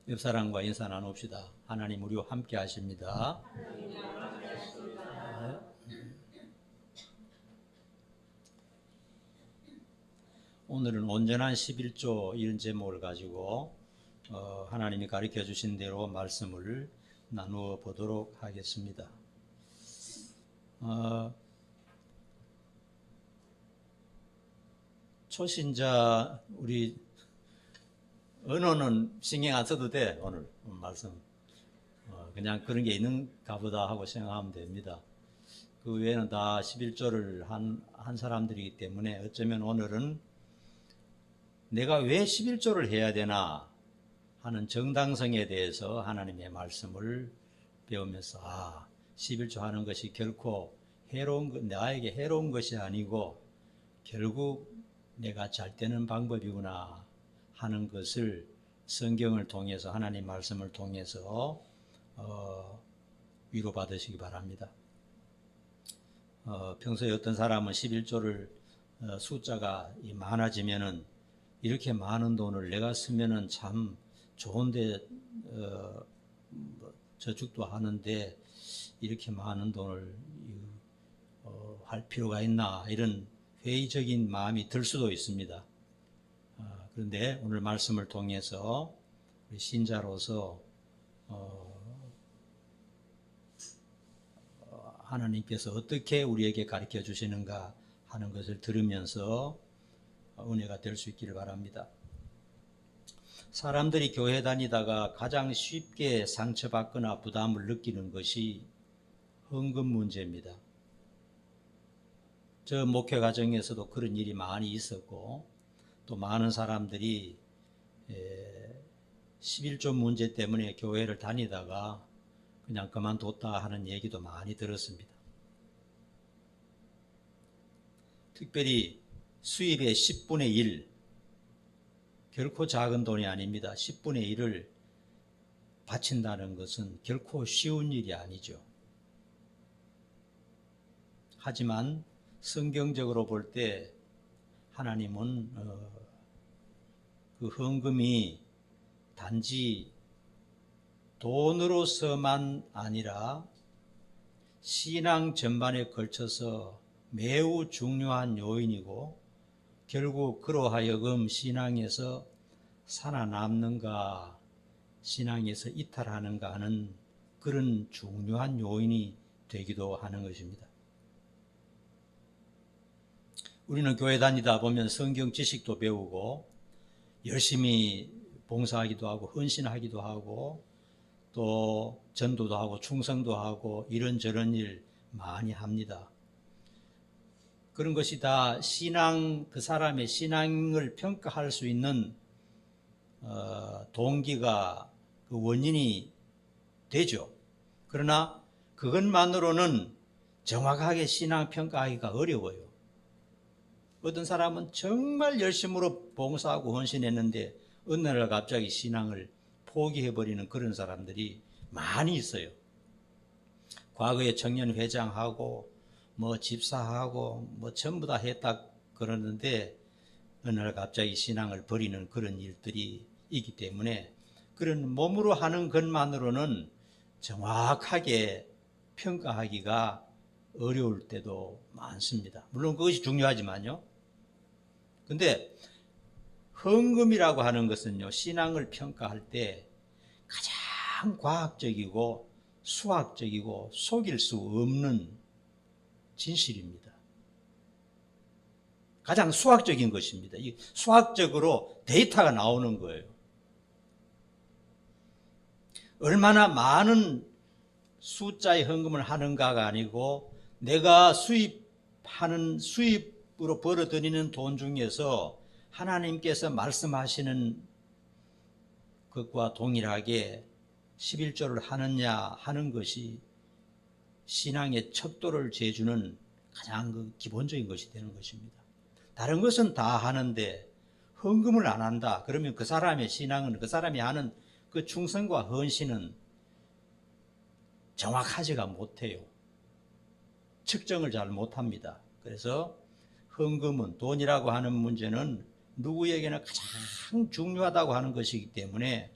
옆사람과 인사 나눕시다. 하나님 우리와 함께 하십니다. 오늘은 온전한 11조 이런 제목을 가지고 하나님이 가르쳐 주신 대로 말씀을 나누어 보도록 하겠습니다. 초신자 우리 언어는 신경 안 써도 돼. 오늘 말씀 그냥 그런 게 있는가 보다 하고 생각하면 됩니다. 그 외에는 다 11조를 한 사람들이기 때문에 어쩌면 오늘은 내가 왜 11조를 해야 되나 하는 정당성에 대해서 하나님의 말씀을 배우면서 11조 하는 것이 결코 나에게 해로운 것이 아니고 결국 내가 잘 되는 방법이구나 하는 것을 성경을 통해서 하나님 말씀을 통해서 위로받으시기 바랍니다. 평소에 어떤 사람은 11조를 숫자가 많아지면은 이렇게 많은 돈을 내가 쓰면은 참 좋은데 저축도 하는데 이렇게 많은 돈을 할 필요가 있나 이런 회의적인 마음이 들 수도 있습니다. 그런데 오늘 말씀을 통해서 우리 신자로서 하나님께서 어떻게 우리에게 가르쳐 주시는가 하는 것을 들으면서 은혜가 될 수 있기를 바랍니다. 사람들이 교회 다니다가 가장 쉽게 상처받거나 부담을 느끼는 것이 헌금 문제입니다. 저 목회 과정에서도 그런 일이 많이 있었고 또 많은 사람들이 11조 문제 때문에 교회를 다니다가 그냥 그만뒀다 하는 얘기도 많이 들었습니다. 특별히 수입의 10분의 1, 결코 작은 돈이 아닙니다. 10분의 1을 바친다는 것은 결코 쉬운 일이 아니죠. 하지만 성경적으로 볼 때 하나님은 그 헌금이 단지 돈으로서만 아니라 신앙 전반에 걸쳐서 매우 중요한 요인이고 결국 그로 하여금 신앙에서 살아남는가 신앙에서 이탈하는가 하는 그런 중요한 요인이 되기도 하는 것입니다. 우리는 교회 다니다 보면 성경 지식도 배우고 열심히 봉사하기도 하고 헌신하기도 하고 또 전도도 하고 충성도 하고 이런저런 일 많이 합니다. 그런 것이 다 그 사람의 신앙을 평가할 수 있는 동기가 그 원인이 되죠. 그러나 그것만으로는 정확하게 신앙 평가하기가 어려워요. 어떤 사람은 정말 열심으로 봉사하고 헌신했는데 어느 날 갑자기 신앙을 포기해버리는 그런 사람들이 많이 있어요. 과거에 청년회장하고 집사하고 전부 다 했다 그러는데 어느 날 갑자기 신앙을 버리는 그런 일들이 있기 때문에 그런 몸으로 하는 것만으로는 정확하게 평가하기가 어려울 때도 많습니다. 물론 그것이 중요하지만요. 근데 헌금이라고 하는 것은요, 신앙을 평가할 때 가장 과학적이고 수학적이고 속일 수 없는 진실입니다. 가장 수학적인 것입니다. 이 수학적으로 데이터가 나오는 거예요. 얼마나 많은 숫자의 헌금을 하는가가 아니고 내가 수입으로 벌어들이는 돈 중에서 하나님께서 말씀하시는 것과 동일하게 11조를 하느냐 하는 것이 신앙의 척도를 재주는 가장 기본적인 것이 되는 것입니다. 다른 것은 다 하는데 헌금을 안 한다. 그러면 그 사람의 신앙은 그 사람이 하는 그 충성과 헌신은 정확하지가 못해요. 측정을 잘 못합니다. 그래서 헌금은 돈이라고 하는 문제는 누구에게나 가장 중요하다고 하는 것이기 때문에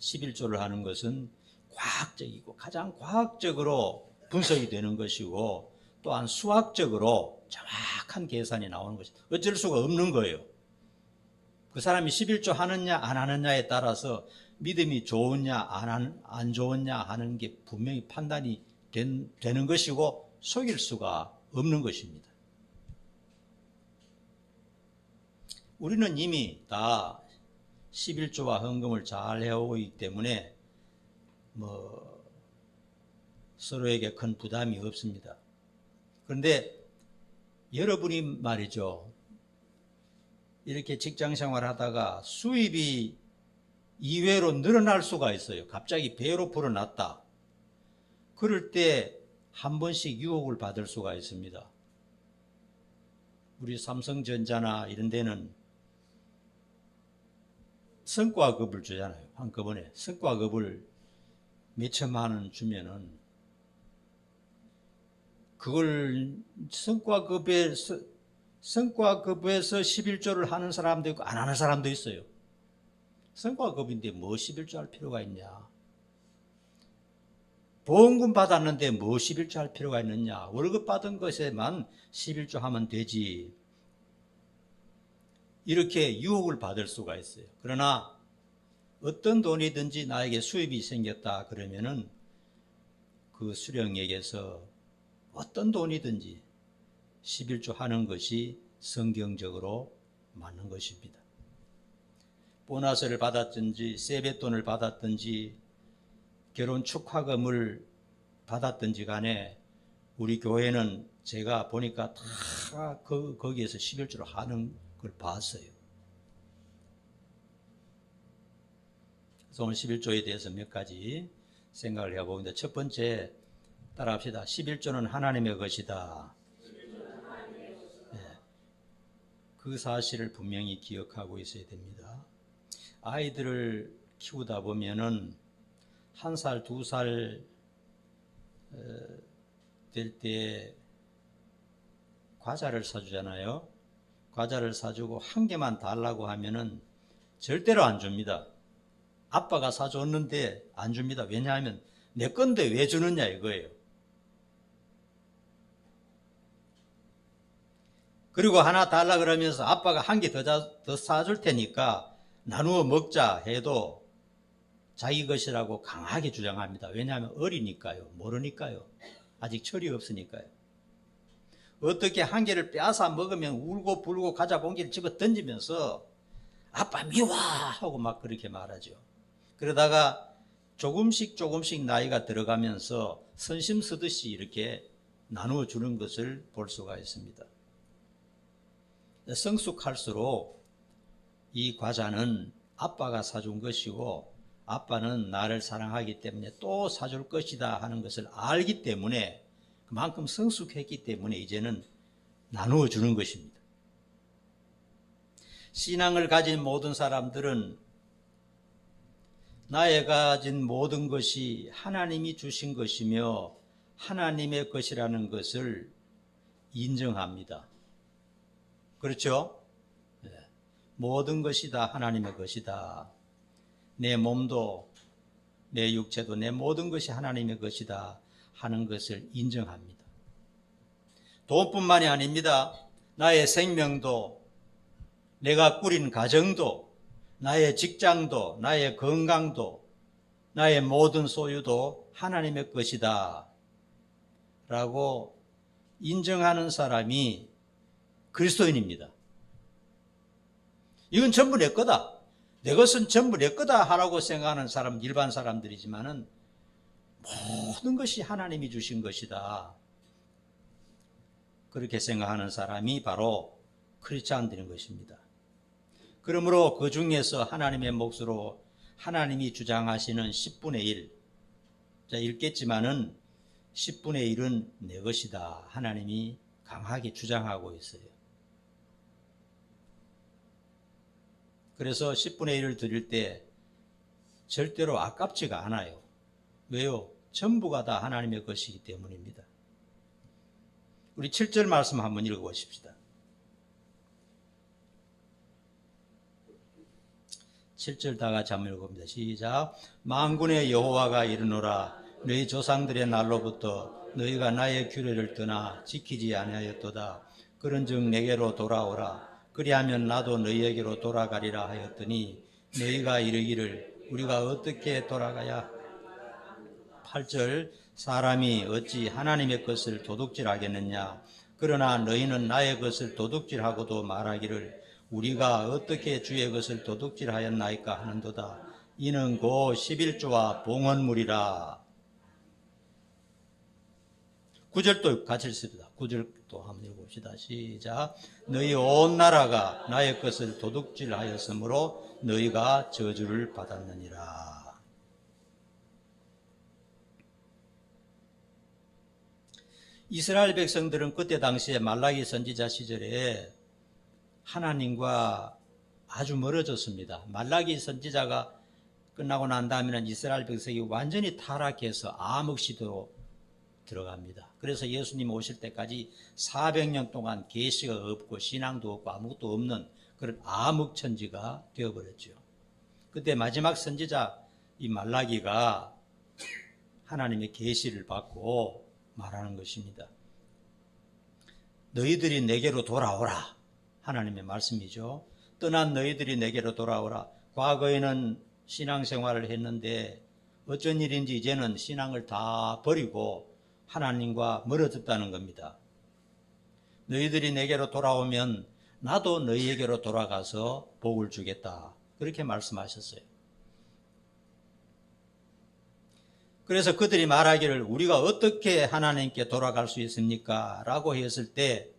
11조를 하는 것은 과학적이고 가장 과학적으로 분석이 되는 것이고 또한 수학적으로 정확한 계산이 나오는 것입니다. 어쩔 수가 없는 거예요. 그 사람이 11조 하느냐 안 하느냐에 따라서 믿음이 좋으냐 안 좋으냐 하는 게 분명히 판단이 되는 것이고 속일 수가 없는 것입니다. 우리는 이미 다 11조와 헌금을 잘 해오고 있기 때문에 서로에게 큰 부담이 없습니다. 그런데 여러분이 말이죠, 이렇게 직장 생활을 하다가 수입이 이외로 늘어날 수가 있어요. 갑자기 배로 불어났다. 그럴 때 한 번씩 유혹을 받을 수가 있습니다. 우리 삼성전자나 이런 데는 성과급을 주잖아요. 한꺼번에 성과급을 몇 천만 원 주면은 그걸 성과급에서 11조를 하는 사람도 있고 안 하는 사람도 있어요. 성과급인데 뭐 11조 할 필요가 있냐? 보험금 받았는데 뭐 11조 할 필요가 있느냐? 월급 받은 것에만 11조 하면 되지. 이렇게 유혹을 받을 수가 있어요. 그러나 어떤 돈이든지 나에게 수입이 생겼다 그러면은 그 수령에게서 어떤 돈이든지 11조 하는 것이 성경적으로 맞는 것입니다. 보너스를 받았든지 세뱃돈을 받았든지 결혼 축하금을 받았든지 간에 우리 교회는 제가 보니까 다 거기에서 11조를 하는 걸 봤어요. 그래서 오늘 11조에 대해서 몇 가지 생각을 해보는데, 첫 번째 따라합시다. 11조는 하나님의 것이다. 네. 그 사실을 분명히 기억하고 있어야 됩니다. 아이들을 키우다 보면은 1살, 2살 될 때 과자를 사주잖아요. 과자를 사주고 한 개만 달라고 하면은 절대로 안 줍니다. 아빠가 사줬는데 안 줍니다. 왜냐하면 내 건데 왜 주느냐 이거예요. 그리고 하나 달라 그러면서 아빠가 한 개 더 사줄 테니까 나누어 먹자 해도 자기 것이라고 강하게 주장합니다. 왜냐하면 어리니까요. 모르니까요. 아직 철이 없으니까요. 어떻게 한 개를 빼앗아 먹으면 울고 불고 과자 봉지를 집어 던지면서 아빠 미워 하고 막 그렇게 말하죠. 그러다가 조금씩 나이가 들어가면서 선심 쓰듯이 이렇게 나누어 주는 것을 볼 수가 있습니다. 성숙할수록 이 과자는 아빠가 사준 것이고 아빠는 나를 사랑하기 때문에 또 사줄 것이다 하는 것을 알기 때문에, 그만큼 성숙했기 때문에 이제는 나누어 주는 것입니다. 신앙을 가진 모든 사람들은 나의 가진 모든 것이 하나님이 주신 것이며 하나님의 것이라는 것을 인정합니다. 그렇죠? 네. 모든 것이 다 하나님의 것이다. 내 몸도 내 육체도 내 모든 것이 하나님의 것이다 하는 것을 인정합니다. 돈뿐만이 아닙니다. 나의 생명도, 내가 꾸린 가정도, 나의 직장도, 나의 건강도, 나의 모든 소유도 하나님의 것이다 라고 인정하는 사람이 그리스도인입니다. 이건 전부 내 거다. 내 것은 전부 내 거다 하라고 생각하는 사람, 일반 사람들이지만은 모든 것이 하나님이 주신 것이다. 그렇게 생각하는 사람이 바로 크리스찬들인 것입니다. 그러므로 그 중에서 하나님의 몫으로 하나님이 주장하시는 10분의 1, 자, 읽겠지만은 10분의 1은 내 것이다. 하나님이 강하게 주장하고 있어요. 그래서 10분의 1을 드릴 때 절대로 아깝지가 않아요. 왜요? 전부가 다 하나님의 것이기 때문입니다. 우리 7절 말씀 한번 읽어보십시다. 7절 다 같이 한번 읽어봅니다. 시작. 만군의 여호와가 이르노라. 너희 조상들의 날로부터 너희가 나의 규례를 떠나 지키지 아니하였도다. 그런즉 내게로 돌아오라. 그리하면 나도 너희에게로 돌아가리라 하였더니 너희가 이르기를 우리가 어떻게 돌아가야. 8절. 사람이 어찌 하나님의 것을 도둑질하겠느냐. 그러나 너희는 나의 것을 도둑질하고도 말하기를 우리가 어떻게 주의 것을 도둑질하였나이까 하는도다. 이는 곧 11조와 봉헌물이라. 9절도 같이 읽습니다. 9절도 한번 읽어봅시다. 시작. 너희 온 나라가 나의 것을 도둑질하였으므로 너희가 저주를 받았느니라. 이스라엘 백성들은 그때 당시에 말라기 선지자 시절에 하나님과 아주 멀어졌습니다. 말라기 선지자가 끝나고 난 다음에는 이스라엘 백성이 완전히 타락해서 암흑 시대로 들어갑니다. 그래서 예수님 오실 때까지 400년 동안 계시가 없고 신앙도 없고 아무것도 없는 그런 암흑 천지가 되어버렸죠. 그때 마지막 선지자 이 말라기가 하나님의 계시를 받고 말하는 것입니다. 너희들이 내게로 돌아오라. 하나님의 말씀이죠. 떠난 너희들이 내게로 돌아오라. 과거에는 신앙생활을 했는데 어쩐 일인지 이제는 신앙을 다 버리고 하나님과 멀어졌다는 겁니다. 너희들이 내게로 돌아오면 나도 너희에게로 돌아가서 복을 주겠다. 그렇게 말씀하셨어요. 그래서 그들이 말하기를 우리가 어떻게 하나님께 돌아갈 수 있습니까? 라고 했을 때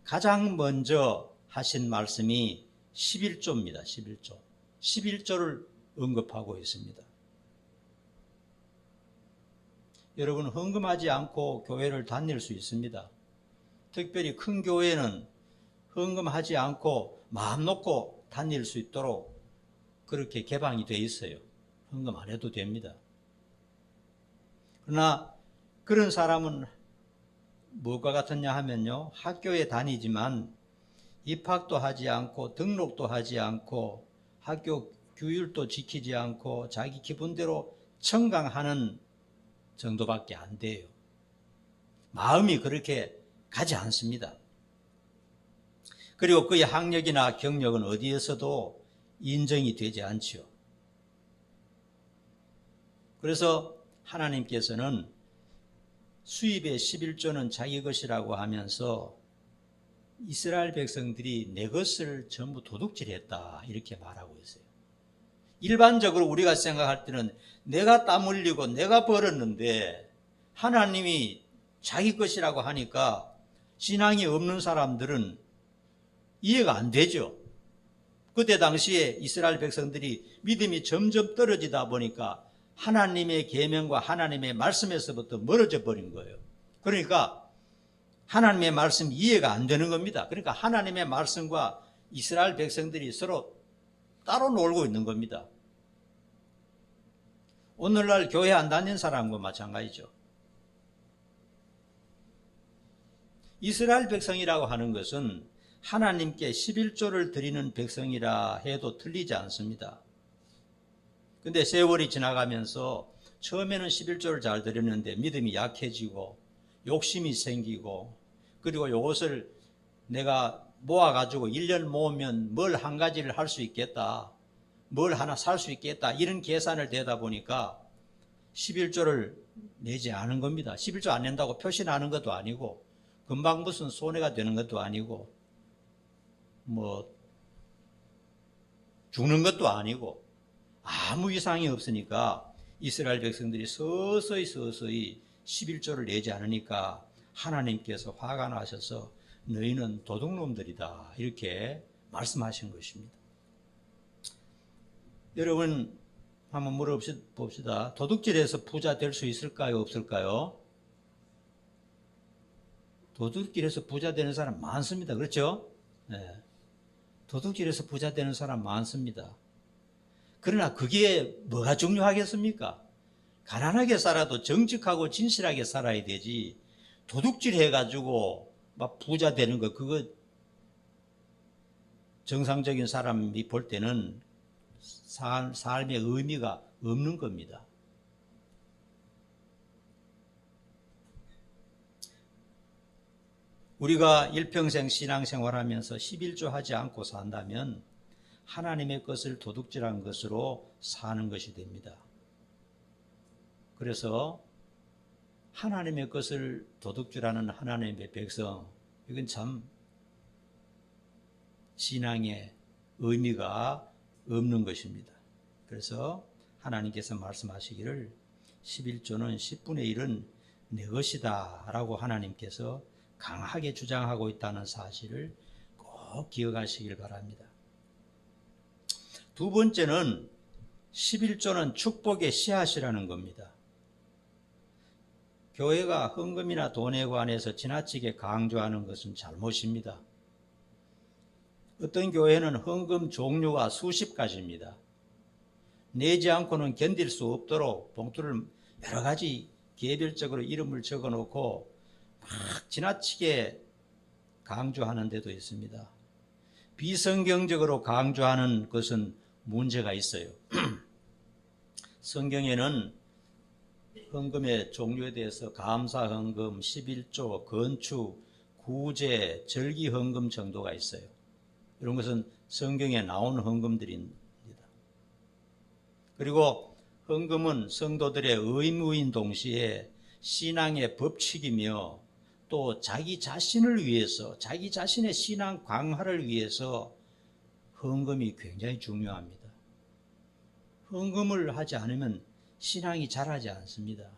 가장 먼저 하신 말씀이 11조입니다. 11조. 11조를 언급하고 있습니다. 여러분, 헌금하지 않고 교회를 다닐 수 있습니다. 특별히 큰 교회는 헌금하지 않고 마음 놓고 다닐 수 있도록 그렇게 개방이 되어 있어요. 헌금 안 해도 됩니다. 그러나 그런 사람은 무엇과 같았냐 하면요, 학교에 다니지만 입학도 하지 않고 등록도 하지 않고 학교 규율도 지키지 않고 자기 기분대로 청강하는 정도밖에 안 돼요. 마음이 그렇게 가지 않습니다. 그리고 그의 학력이나 경력은 어디에서도 인정이 되지 않죠. 그래서 하나님께서는 수입의 11조는 자기 것이라고 하면서 이스라엘 백성들이 내 것을 전부 도둑질했다 이렇게 말하고 있어요. 일반적으로 우리가 생각할 때는 내가 땀 흘리고 내가 벌었는데 하나님이 자기 것이라고 하니까 신앙이 없는 사람들은 이해가 안 되죠. 그때 당시에 이스라엘 백성들이 믿음이 점점 떨어지다 보니까 하나님의 계명과 하나님의 말씀에서부터 멀어져 버린 거예요. 그러니까 하나님의 말씀 이해가 안 되는 겁니다. 그러니까 하나님의 말씀과 이스라엘 백성들이 서로 따로 놀고 있는 겁니다. 오늘날 교회 안 다니는 사람과 마찬가지죠. 이스라엘 백성이라고 하는 것은 하나님께 11조를 드리는 백성이라 해도 틀리지 않습니다. 근데 세월이 지나가면서 처음에는 11조를 잘 드렸는데 믿음이 약해지고 욕심이 생기고 그리고 이것을 내가 모아가지고 1년 모으면 뭘 한 가지를 할 수 있겠다, 뭘 하나 살 수 있겠다 이런 계산을 대다 보니까 11조를 내지 않은 겁니다. 11조 안 낸다고 표시나는 것도 아니고 금방 무슨 손해가 되는 것도 아니고 뭐 죽는 것도 아니고 아무 이상이 없으니까 이스라엘 백성들이 서서히 11조를 내지 않으니까 하나님께서 화가 나셔서 너희는 도둑놈들이다 이렇게 말씀하신 것입니다. 여러분 한번 물어봅시다. 도둑질해서 부자 될 수 있을까요? 없을까요? 도둑질해서 부자 되는 사람 많습니다. 그렇죠? 네. 도둑질해서 부자 되는 사람 많습니다. 그러나 그게 뭐가 중요하겠습니까? 가난하게 살아도 정직하고 진실하게 살아야 되지 도둑질 해가지고 막 부자 되는 거 그거 정상적인 사람이 볼 때는 삶의 의미가 없는 겁니다. 우리가 일평생 신앙생활하면서 11조 하지 않고 산다면 하나님의 것을 도둑질한 것으로 사는 것이 됩니다. 그래서 하나님의 것을 도둑질하는 하나님의 백성, 이건 참 신앙의 의미가 없는 것입니다. 그래서 하나님께서 말씀하시기를 11조는 10분의 1은 내 것이다 라고 하나님께서 강하게 주장하고 있다는 사실을 꼭 기억하시길 바랍니다. 두 번째는 11조는 축복의 씨앗이라는 겁니다. 교회가 헌금이나 돈에 관해서 지나치게 강조하는 것은 잘못입니다. 어떤 교회는 헌금 종류가 수십 가지입니다. 내지 않고는 견딜 수 없도록 봉투를 여러 가지 개별적으로 이름을 적어놓고 막 지나치게 강조하는 데도 있습니다. 비성경적으로 강조하는 것은 문제가 있어요. 성경에는 헌금의 종류에 대해서 감사헌금, 11조, 건축, 구제, 절기헌금 정도가 있어요. 이런 것은 성경에 나온 헌금들입니다. 그리고 헌금은 성도들의 의무인 동시에 신앙의 법칙이며 또 자기 자신을 위해서, 자기 자신의 신앙 강화를 위해서 헌금이 굉장히 중요합니다. 헌금을 하지 않으면 신앙이 자라지 않습니다.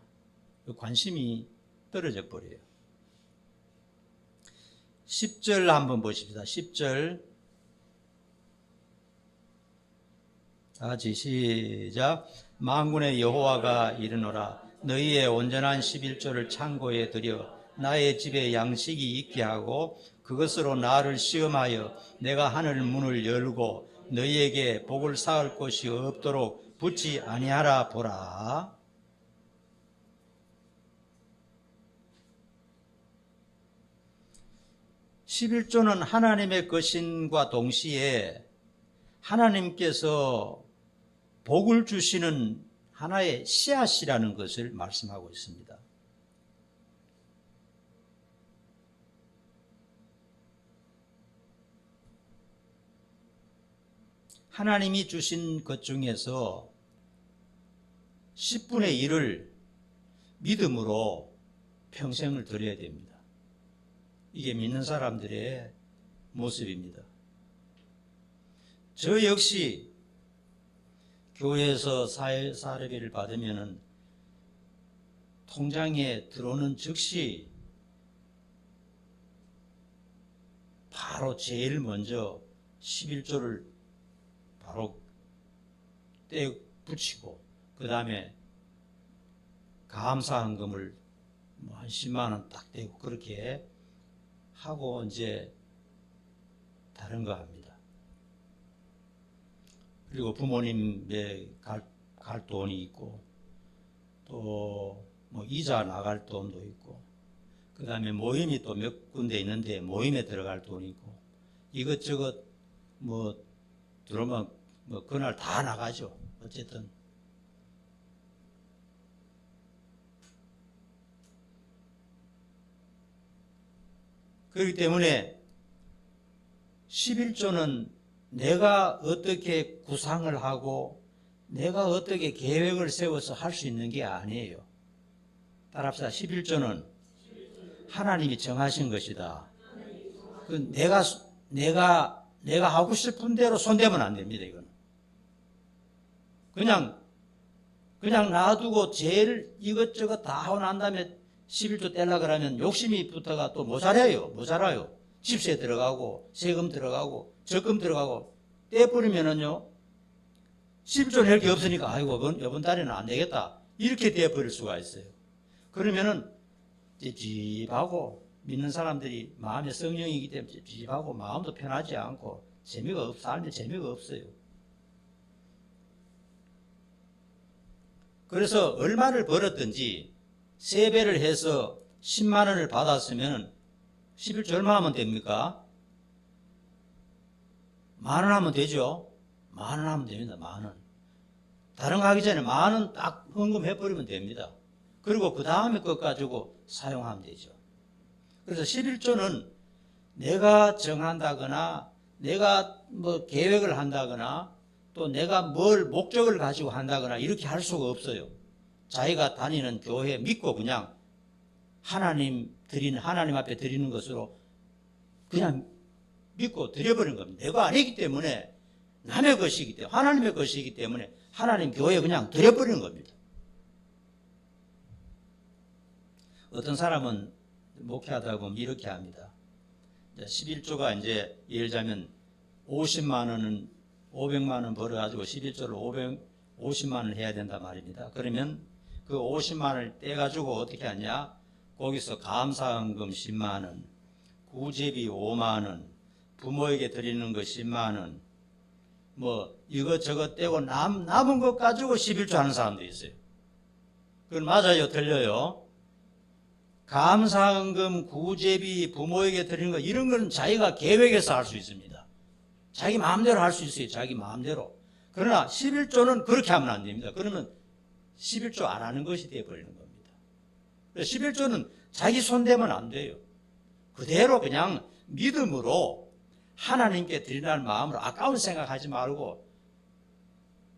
관심이 떨어져 버려요. 10절 한번 보십시다. 10절 같이 시작. 만군의 여호와가 이르노라. 너희의 온전한 11조를 창고에 들여 나의 집에 양식이 있게 하고 그것으로 나를 시험하여 내가 하늘 문을 열고 너희에게 복을 쌓을 곳이 없도록 붙지 아니하라 보라. (11조는) 하나님의 것임과 동시에 하나님께서 복을 주시는 하나의 씨앗이라는 것을 말씀하고 있습니다. 하나님이 주신 것 중에서 10분의 1을 믿음으로 평생을 드려야 됩니다. 이게 믿는 사람들의 모습입니다. 저 역시 교회에서 사례비를 받으면 통장에 들어오는 즉시 바로 제일 먼저 11조를 바로 떼 붙이고 그 다음에 감사헌금을 한 10만 원 딱 떼고 그렇게 하고 이제 다른 거 합니다. 그리고 부모님의 갈 돈이 있고 또 뭐 이자 나갈 돈도 있고 그 다음에 모임이 또 몇 군데 있는데 모임에 들어갈 돈이 있고 이것저것 뭐 들어오면 뭐 그날 다 나가죠. 어쨌든 그렇기 때문에 11조는 내가 어떻게 구상을 하고 내가 어떻게 계획을 세워서 할 수 있는 게 아니에요. 따라합시다. 11조는 하나님이 정하신 것이다. 내가 하고 싶은 대로 손대면 안 됩니다. 이거는 그냥 놔두고 제일 이것저것 다 하고 난 다음에 11조 떼려고 그러면 욕심이 붙어가 또 모자라요. 집세 들어가고 세금 들어가고 적금 들어가고 떼버리면은요 11조 낼 게 없으니까 아이고 이번 달에는 안 되겠다 이렇게 떼버릴 수가 있어요. 그러면은 찝찝하고 믿는 사람들이 마음의 성령이기 때문에 찝찝하고 마음도 편하지 않고 삶에 재미가 없어요. 그래서 얼마를 벌었든지 3배를 해서 10만 원을 받았으면 11조 얼마 하면 됩니까? 10,000원 하면 되죠. 10,000 10,000원 하면 됩니다. 10,000원. 다른 거 하기 전에 10,000원 딱 헌금해버리면 됩니다. 그리고 그 다음에 것 가지고 사용하면 되죠. 그래서 11조는 내가 정한다거나 내가 뭐 계획을 한다거나 또 내가 뭘 목적을 가지고 한다거나 이렇게 할 수가 없어요. 자기가 다니는 교회 믿고 그냥 하나님 앞에 드리는 것으로 그냥 믿고 드려버린 겁니다. 내가 아니기 때문에 남의 것이기 때문에 하나님의 것이기 때문에 하나님 교회에 그냥 드려버리는 겁니다. 어떤 사람은 목회하다 보면 이렇게 합니다. 11조가 이제 예를 들자면 50만 원은 500만 원 벌어가지고 11조를 50만 원을 해야 된단 말입니다. 그러면 그 50만 원을 떼가지고 어떻게 하냐? 거기서 감사헌금 10만 원, 구제비 5만 원, 부모에게 드리는 거 10만 원, 뭐 이것저것 떼고 남은 것 가지고 11조 하는 사람도 있어요. 그건 맞아요? 틀려요? 감사헌금, 구제비, 부모에게 드리는 거 이런 건 자기가 계획해서 할 수 있습니다. 자기 마음대로 할 수 있어요. 자기 마음대로. 그러나 11조는 그렇게 하면 안 됩니다. 그러면 11조 안 하는 것이 되어버리는 겁니다. 11조는 자기 손대면 안 돼요. 그대로 그냥 믿음으로 하나님께 드리라는 마음으로 아까운 생각하지 말고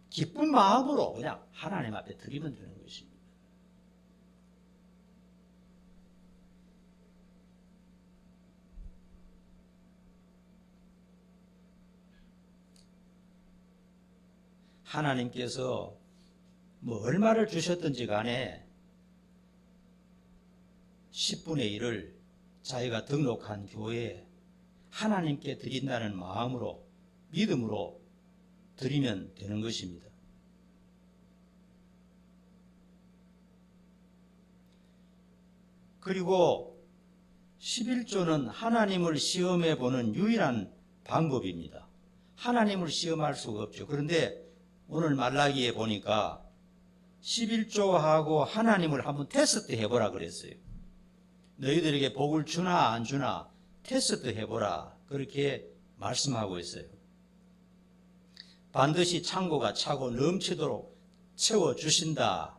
기쁜 마음으로 그냥 하나님 앞에 드리면 되는 것입니다. 하나님께서 뭐 얼마를 주셨든지 간에 10분의 1을 자기가 등록한 교회에 하나님께 드린다는 마음으로 믿음으로 드리면 되는 것입니다. 그리고 11조는 하나님을 시험해 보는 유일한 방법입니다. 하나님을 시험할 수가 없죠. 그런데 오늘 말라기에 보니까 11조하고 하나님을 한번 테스트 해보라 그랬어요. 너희들에게 복을 주나 안 주나 테스트 해보라 그렇게 말씀하고 있어요. 반드시 창고가 차고 넘치도록 채워주신다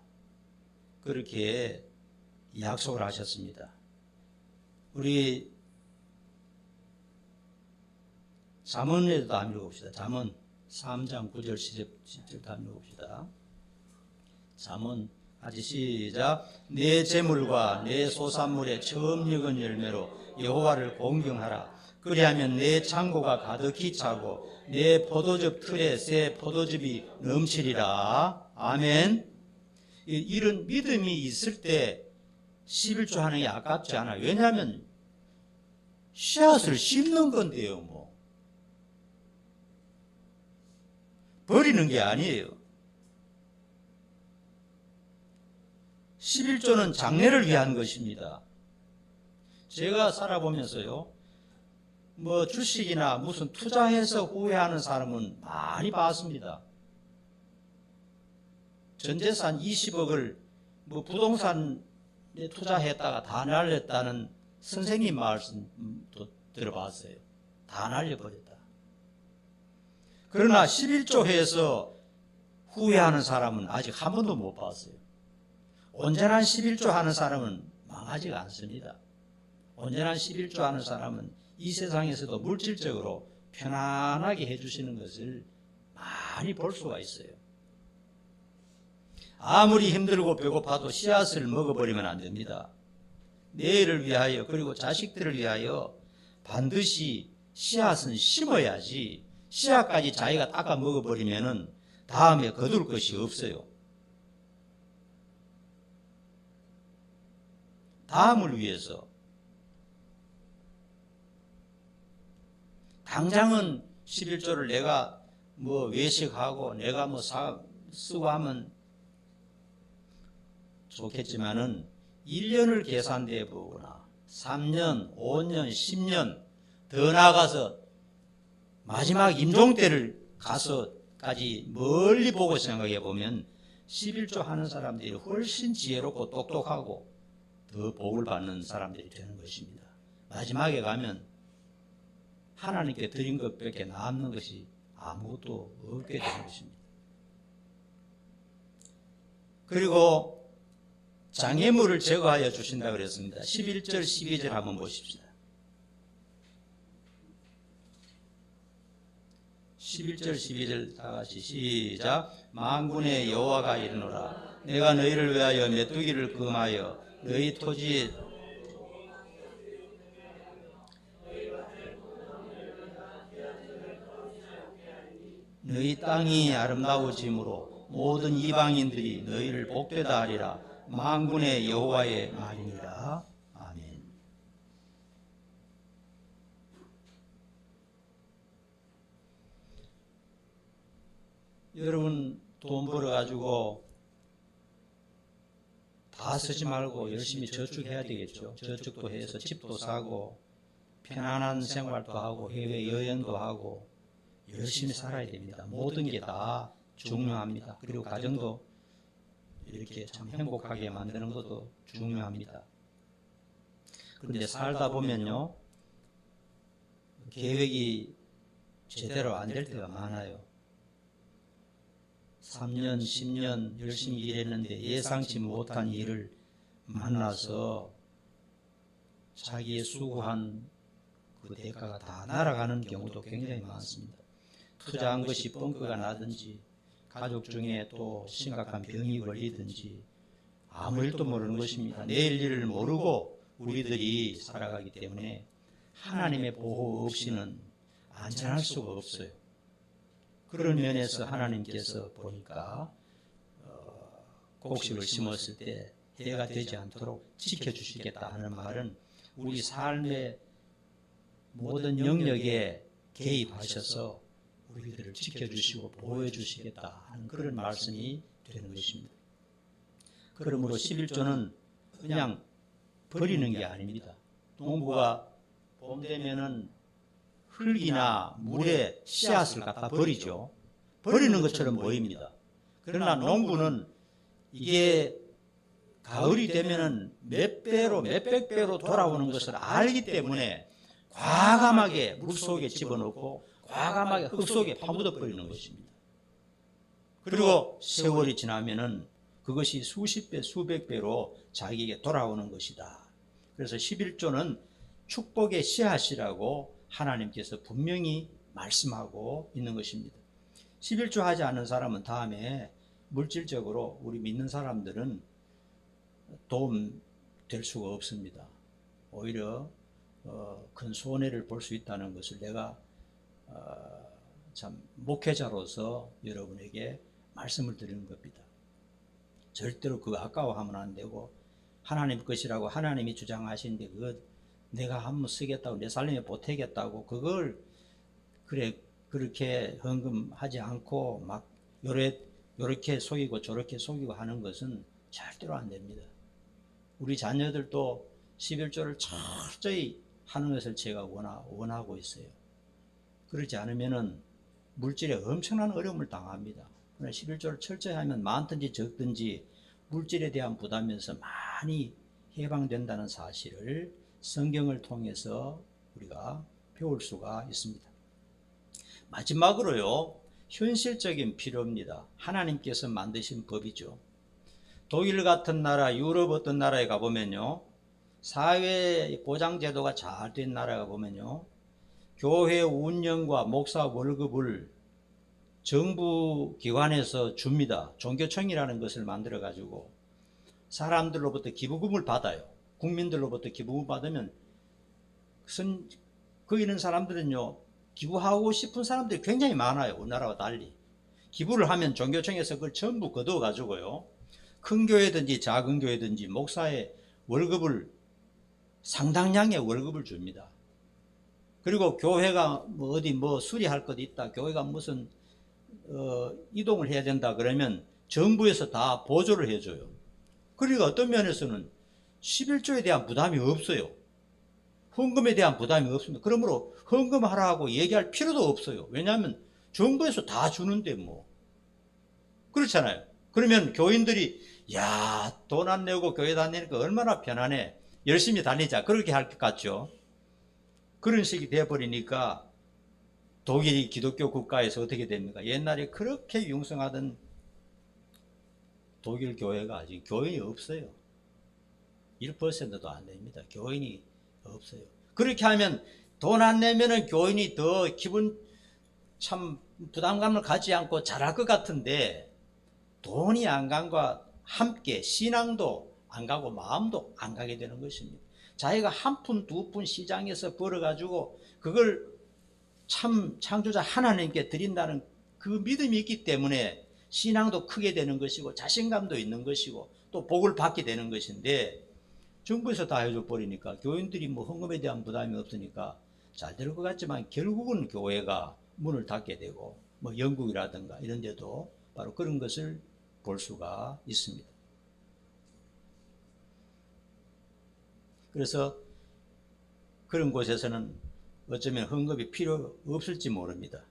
그렇게 약속을 하셨습니다. 우리 잠언에도 한번 읽어봅시다. 잠언 3장 9절 10절도 한번 읽어봅시다. 잠언 같이 시작. 내 재물과 내 소산물의 처음 익은 열매로 여호와를 공경하라. 그리하면 내 창고가 가득히 차고 내 포도즙 틀에 새 포도즙이 넘치리라. 아멘. 이런 믿음이 있을 때 11조 하는 게 아깝지 않아요. 왜냐하면 씨앗을 심는 건데요. 뭐 버리는 게 아니에요. 11조는 장래를 위한 것입니다. 제가 살아보면서요, 뭐 주식이나 무슨 투자해서 후회하는 사람은 많이 봤습니다. 전 재산 20억을 뭐 부동산에 투자했다가 다 날렸다는 선생님 말씀도 들어봤어요. 다 날려버렸다. 그러나 11조 해서 후회하는 사람은 아직 한 번도 못 봤어요. 온전한 11조 하는 사람은 망하지가 않습니다. 온전한 11조 하는 사람은 이 세상에서도 물질적으로 편안하게 해주시는 것을 많이 볼 수가 있어요. 아무리 힘들고 배고파도 씨앗을 먹어버리면 안 됩니다. 내일을 위하여 그리고 자식들을 위하여 반드시 씨앗은 심어야지 씨앗까지 자기가 닦아 먹어버리면 다음에 거둘 것이 없어요. 다음을 위해서 당장은 11조를 내가 뭐 외식하고 내가 뭐 쓰고 하면 좋겠지만은 1년을 계산돼 보거나 3년, 5년, 10년 더 나아가서 마지막 임종 때를 가서까지 멀리 보고 생각해 보면 11조 하는 사람들이 훨씬 지혜롭고 똑똑하고 더 복을 받는 사람들이 되는 것입니다. 마지막에 가면 하나님께 드린 것밖에 남는 것이 아무것도 없게 되는 것입니다. 그리고 장애물을 제거하여 주신다 그랬습니다. 11절 12절 한번 보십시다. 11절 12절 다 같이 시작. 만군의 여호와가 이르노라 내가 너희를 위하여 메뚜기를 금하여 너희 토지에 너희 땅이 아름다워짐으로 모든 이방인들이 너희를 복되다 하리라. 만군의 여호와의 말이니라. 아멘. 여러분 돈 벌어가지고 다 쓰지 말고 열심히 저축해야 되겠죠. 저축도 해서 집도 사고 편안한 생활도 하고 해외 여행도 하고 열심히 살아야 됩니다. 모든 게 다 중요합니다. 그리고 가정도 이렇게 참 행복하게 만드는 것도 중요합니다. 그런데 살다 보면요, 계획이 제대로 안 될 때가 많아요. 3년, 10년 열심히 일했는데 예상치 못한 일을 만나서 자기의 수고한 그 대가가 다 날아가는 경우도 굉장히 많습니다. 투자한 것이 뻥크가 나든지 가족 중에 또 심각한 병이 걸리든지 아무 일도 모르는 것입니다. 내일 일을 모르고 우리들이 살아가기 때문에 하나님의 보호 없이는 안전할 수가 없어요. 그런 면에서 하나님께서 보니까 곡식을 심었을 때 해가 되지 않도록 지켜주시겠다 하는 말은 우리 삶의 모든 영역에 개입하셔서 우리들을 지켜주시고 보호해주시겠다 하는 그런 말씀이 되는 것입니다. 그러므로 11조는 그냥 버리는 게 아닙니다. 농부가 봄 되면은 흙이나 물에 씨앗을 갖다 버리죠. 버리는 것처럼 보입니다. 그러나 농부는 이게 가을이 되면은 몇 배로 몇백 배로 돌아오는 것을 알기 때문에 과감하게 물 속에 집어넣고 과감하게 흙 속에 파묻어 버리는 것입니다. 그리고 세월이 지나면은 그것이 수십 배, 수백 배로 자기에게 돌아오는 것이다. 그래서 11조는 축복의 씨앗이라고 하나님께서 분명히 말씀하고 있는 것입니다. 11조 하지 않는 사람은 다음에 물질적으로 우리 믿는 사람들은 도움 될 수가 없습니다. 오히려 큰 손해를 볼 수 있다는 것을 내가 참 목회자로서 여러분에게 말씀을 드리는 겁니다. 절대로 그거 아까워하면 안 되고 하나님 것이라고 하나님이 주장하시는데 그거 내가 한번 쓰겠다고 내 살림에 보태겠다고 그걸 그렇게 헌금하지 않고 막 요렇게 속이고 저렇게 속이고 하는 것은 절대로 안 됩니다. 우리 자녀들도 11조를 철저히 하는 것을 제가 원하고 있어요. 그렇지 않으면은 물질에 엄청난 어려움을 당합니다. 그러나 11조를 철저히 하면 많든지 적든지 물질에 대한 부담에서 많이 해방된다는 사실을 성경을 통해서 우리가 배울 수가 있습니다. 마지막으로요, 현실적인 필요입니다. 하나님께서 만드신 법이죠. 독일 같은 나라, 유럽 어떤 나라에 가보면요, 사회 보장 제도가 잘 된 나라가 보면요, 교회 운영과 목사 월급을 정부 기관에서 줍니다. 종교청이라는 것을 만들어 가지고 사람들로부터 기부금을 받아요. 국민들로부터 기부금 받으면 거기 있는 사람들은요, 기부하고 싶은 사람들이 굉장히 많아요. 우리나라와 달리. 기부를 하면 종교청에서 그걸 전부 거두어 가지고요, 큰 교회든지 작은 교회든지 목사의 월급을 상당량의 월급을 줍니다. 그리고 교회가 어디 수리할 것 있다, 교회가 무슨 이동을 해야 된다 그러면 정부에서 다 보조를 해줘요. 그러니까 어떤 면에서는 11조에 대한 부담이 없어요. 헌금에 대한 부담이 없습니다. 그러므로 헌금하라고 얘기할 필요도 없어요. 왜냐하면 정부에서 다 주는데 그렇잖아요. 그러면 교인들이 야, 돈 안 내고 교회 다니니까 얼마나 편하네, 열심히 다니자, 그렇게 할 것 같죠. 그런 식이 되어버리니까 독일이 기독교 국가에서 어떻게 됩니까? 옛날에 그렇게 융성하던 독일 교회가 아직 교인이 없어요. 1%도 안 됩니다. 교인이 없어요. 그렇게 하면 돈 안 내면은 교인이 더 기분 참 부담감을 갖지 않고 잘할 것 같은데, 돈이 안 간과 함께 신앙도 안 가고 마음도 안 가게 되는 것입니다. 자기가 한 푼, 두 푼 시장에서 벌어가지고 그걸 참 창조자 하나님께 드린다는 그 믿음이 있기 때문에 신앙도 크게 되는 것이고 자신감도 있는 것이고 또 복을 받게 되는 것인데, 정부에서 다 해줘 버리니까 교인들이 뭐 헌금에 대한 부담이 없으니까 잘 될 것 같지만 결국은 교회가 문을 닫게 되고, 뭐 영국이라든가 이런 데도 바로 그런 것을 볼 수가 있습니다. 그래서 그런 곳에서는 어쩌면 헌금이 필요 없을지 모릅니다.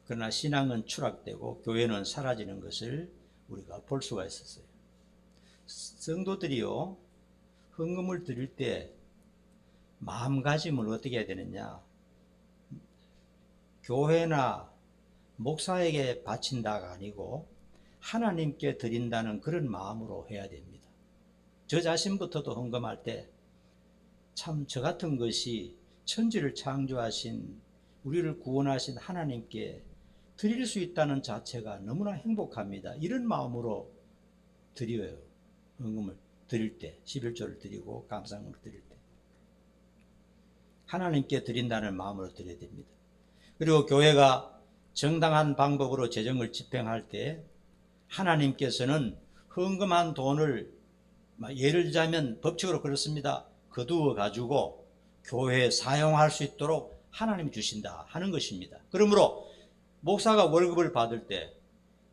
그러나 신앙은 추락되고 교회는 사라지는 것을 우리가 볼 수가 있었어요. 성도들이요, 헌금을 드릴 때 마음가짐을 어떻게 해야 되느냐? 교회나 목사에게 바친다가 아니고 하나님께 드린다는 그런 마음으로 해야 됩니다. 저 자신부터도 헌금할 때 참 저 같은 것이 천지를 창조하신, 우리를 구원하신 하나님께 드릴 수 있다는 자체가 너무나 행복합니다. 이런 마음으로 드려요. 헌금을 드릴 때, 11조를 드리고 감사금을 드릴 때 하나님께 드린다는 마음으로 드려야 됩니다. 그리고 교회가 정당한 방법으로 재정을 집행할 때 하나님께서는 헌금한 돈을, 예를 들자면 법칙으로 그렇습니다, 거두어 가지고 교회에 사용할 수 있도록 하나님이 주신다 하는 것입니다. 그러므로 목사가 월급을 받을 때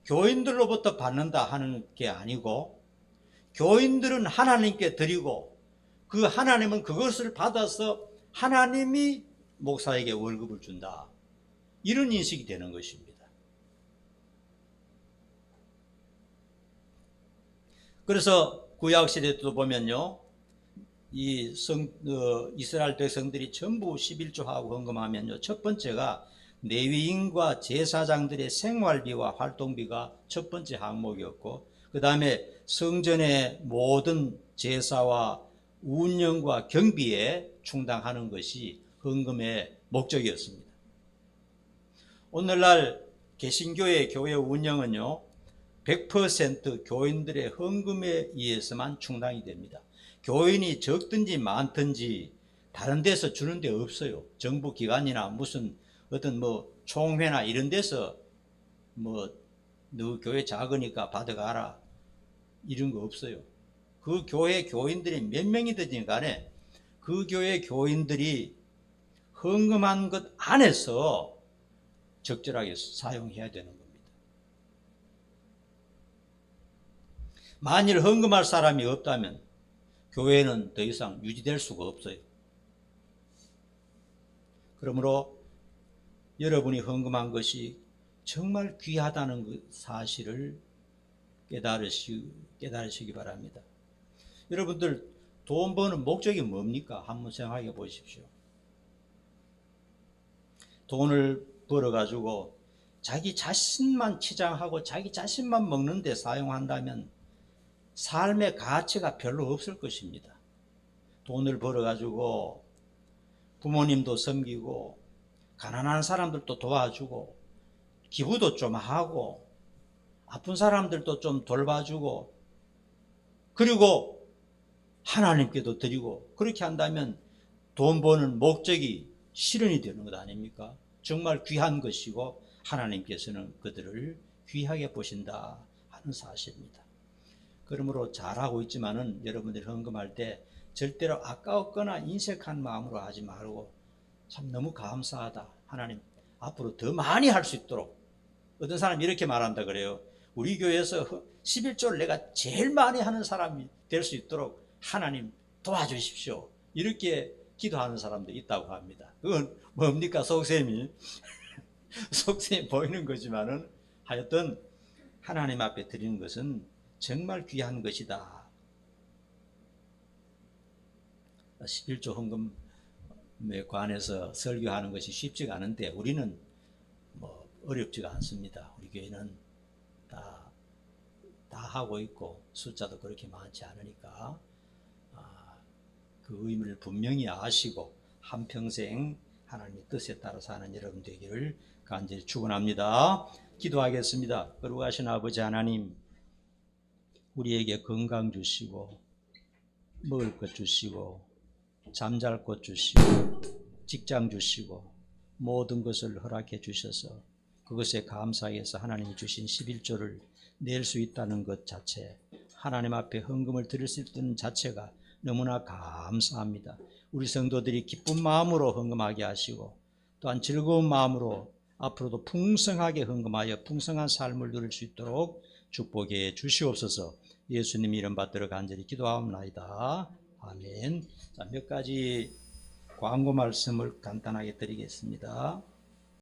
교인들로부터 받는다 하는 게 아니고, 교인들은 하나님께 드리고 그 하나님은 그것을 받아서 하나님이 목사에게 월급을 준다, 이런 인식이 되는 것입니다. 그래서 구약시대도 보면요, 이스라엘 백성들이 전부 11조하고 헌금하면요, 첫 번째가 레위인과 제사장들의 생활비와 활동비가 첫 번째 항목이었고, 그 다음에 성전의 모든 제사와 운영과 경비에 충당하는 것이 헌금의 목적이었습니다. 오늘날 개신교의 교회 운영은요, 100% 교인들의 헌금에 의해서만 충당이 됩니다. 교인이 적든지 많든지 다른 데서 주는 데 없어요. 정부 기관이나 무슨 어떤 뭐 총회나 이런 데서 뭐 너 교회 작으니까 받아가라 이런 거 없어요. 그 교회 교인들이 몇 명이든지 간에 그 교회 교인들이 헌금한 것 안에서 적절하게 사용해야 되는 겁니다. 만일 헌금할 사람이 없다면 교회는 더 이상 유지될 수가 없어요. 그러므로 여러분이 헌금한 것이 정말 귀하다는 그 사실을 깨달으시기 바랍니다. 여러분들 돈 버는 목적이 뭡니까? 한번 생각해 보십시오. 돈을 벌어가지고 자기 자신만 치장하고 자기 자신만 먹는 데 사용한다면 삶의 가치가 별로 없을 것입니다. 돈을 벌어가지고 부모님도 섬기고 가난한 사람들도 도와주고 기부도 좀 하고 아픈 사람들도 좀 돌봐주고 그리고 하나님께도 드리고, 그렇게 한다면 돈 버는 목적이 실현이 되는 것 아닙니까? 정말 귀한 것이고 하나님께서는 그들을 귀하게 보신다 하는 사실입니다. 그러므로 잘하고 있지만은 여러분들이 헌금할 때 절대로 아까웠거나 인색한 마음으로 하지 말고, 참 너무 감사하다, 하나님 앞으로 더 많이 할 수 있도록. 어떤 사람이 이렇게 말한다 그래요. 우리 교회에서 11조를 내가 제일 많이 하는 사람이 될 수 있도록 하나님 도와주십시오, 이렇게 기도하는 사람도 있다고 합니다. 그건 뭡니까? 속셈이 속셈이 보이는 거지만은 하여튼 하나님 앞에 드리는 것은 정말 귀한 것이다. 11조 헌금 관해서 설교하는 것이 쉽지가 않은데 우리는 뭐 어렵지가 않습니다. 우리 교회는 다 하고 있고 숫자도 그렇게 많지 않으니까 그 의미를 분명히 아시고 한평생 하나님의 뜻에 따라 사는 여러분 되기를 간절히 축원합니다. 기도하겠습니다. 거룩하신 아버지 하나님, 우리에게 건강 주시고 먹을 것 주시고 잠잘 곳 주시고 직장 주시고 모든 것을 허락해 주셔서 그것에 감사해서 하나님이 주신 11조를 낼 수 있다는 것 자체, 하나님 앞에 헌금을 드릴 수 있는 자체가 너무나 감사합니다. 우리 성도들이 기쁜 마음으로 헌금하게 하시고 또한 즐거운 마음으로 앞으로도 풍성하게 헌금하여 풍성한 삶을 누릴 수 있도록 축복해 주시옵소서. 예수님 이름 받들어 간절히 기도하옵나이다. 아멘. 자, 몇 가지 광고 말씀을 간단하게 드리겠습니다.